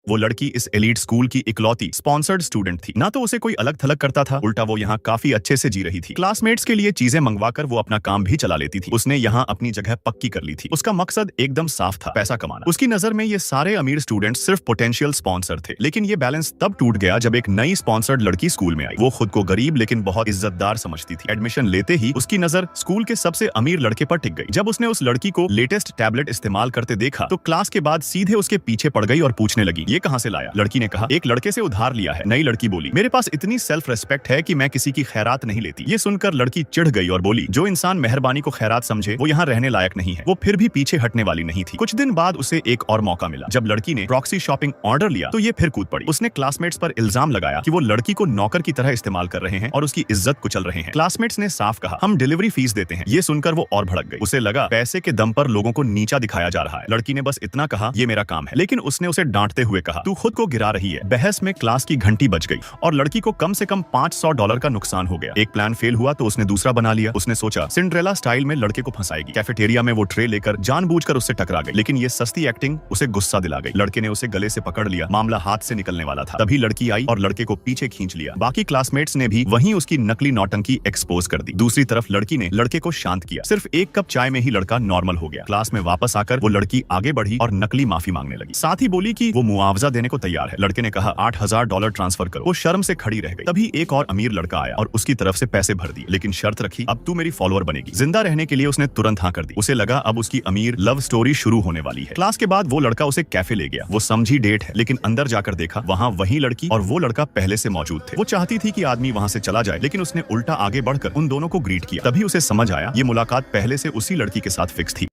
वो लड़की इस एलीट स्कूल की इकलौती स्पॉन्सर्ड स्टूडेंट थी। ना तो उसे कोई अलग थलग करता था, उल्टा वो यहाँ काफी अच्छे से जी रही थी। क्लासमेट्स के लिए चीजें मंगवाकर वो अपना काम भी चला लेती थी। उसने यहाँ अपनी जगह पक्की कर ली थी। उसका मकसद एकदम साफ था, पैसा कमाना। उसकी नजर में ये सारे अमीर स्टूडेंट्स सिर्फ पोटेंशियल स्पॉन्सर थे। लेकिन ये बैलेंस तब टूट गया जब एक नई स्पॉन्सर्ड लड़की स्कूल में आई। वो खुद को गरीब लेकिन बहुत इज्जतदार समझती थी। एडमिशन लेते ही उसकी नजर स्कूल के सबसे अमीर लड़के पर टिक गई। जब उसने उस लड़की को लेटेस्ट टैबलेट इस्तेमाल करते देखा तो क्लास के बाद सीधे उसके पीछे पड़ गई और पूछने लगी, ये कहां से लाया? लड़की ने कहा, एक लड़के से उधार लिया है। नई लड़की बोली, मेरे पास इतनी सेल्फ रेस्पेक्ट है कि मैं किसी की खैरात नहीं लेती। ये सुनकर लड़की चिढ़ गई और बोली, जो इंसान मेहरबानी को खैरात समझे वो यहाँ रहने लायक नहीं है। वो फिर भी पीछे हटने वाली नहीं थी। कुछ दिन बाद उसे एक और मौका मिला। जब लड़की ने प्रॉक्सी शॉपिंग ऑर्डर लिया तो ये फिर कूद पड़ी। उसने क्लासमेट्स पर इल्जाम लगाया कि वो लड़की को नौकर की तरह इस्तेमाल कर रहे हैं और उसकी इज्जत कुचल रहे हैं। क्लासमेट्स ने साफ कहा, हम डिलीवरी फीस देते हैं। ये सुनकर वो और भड़क गई। उसे लगा पैसे के दम पर लोगों को नीचा दिखाया जा रहा है। लड़की ने बस इतना कहा, ये मेरा काम है। लेकिन उसने उसे डांटते हुए कहा, तू खुद को गिरा रही है। बहस में क्लास की घंटी बज गई और लड़की को कम से कम $500 का नुकसान हो गया। एक प्लान फेल हुआ तो उसने दूसरा बना लिया। उसने सोचा सिंड्रेला स्टाइल में लड़के को फंसाएगी। कैफेटेरिया में वो ट्रे लेकर जानबूझकर उससे टकरा गई। लेकिन ये सस्ती एक्टिंग उसे गुस्सा दिला गई। लड़के ने उसे गले से पकड़ लिया। मामला हाथ से निकलने वाला था। तभी लड़की आई और लड़के को पीछे खींच लिया। बाकी क्लासमेट्स ने भी वहीं उसकी नकली नौटंकी एक्सपोज कर दी। दूसरी तरफ लड़की ने लड़के को शांत किया। सिर्फ एक कप चाय में ही लड़का नॉर्मल हो गया। क्लास में वापस आकर वो लड़की आगे बढ़ी और नकली माफी मांगने लगी। साथ ही बोली कि वो मुआवजा देने को तैयार है। लड़के ने कहा, $8000 ट्रांसफर करो। वो शर्म से खड़ी रह गई। तभी एक और अमीर लड़का आया और उसकी तरफ से पैसे भर दिए। लेकिन शर्त रखी, अब तू मेरी फॉलोअर बनेगी। जिंदा रहने के लिए उसने तुरंत हाँ कर दी। उसे लगा अब उसकी अमीर लव स्टोरी शुरू होने वाली है। क्लास के बाद वो लड़का उसे कैफे ले गया। वो समझी डेट है, लेकिन अंदर जाकर देखा वहाँ वही लड़की और वो लड़का पहले से मौजूद थे। वो चाहती थी कि आदमी वहाँ से चला जाए, लेकिन उसने उल्टा आगे बढ़कर उन दोनों को ग्रीट किया। तभी उसे समझ आया ये मुलाकात पहले से उसी लड़की के साथ फिक्स थी।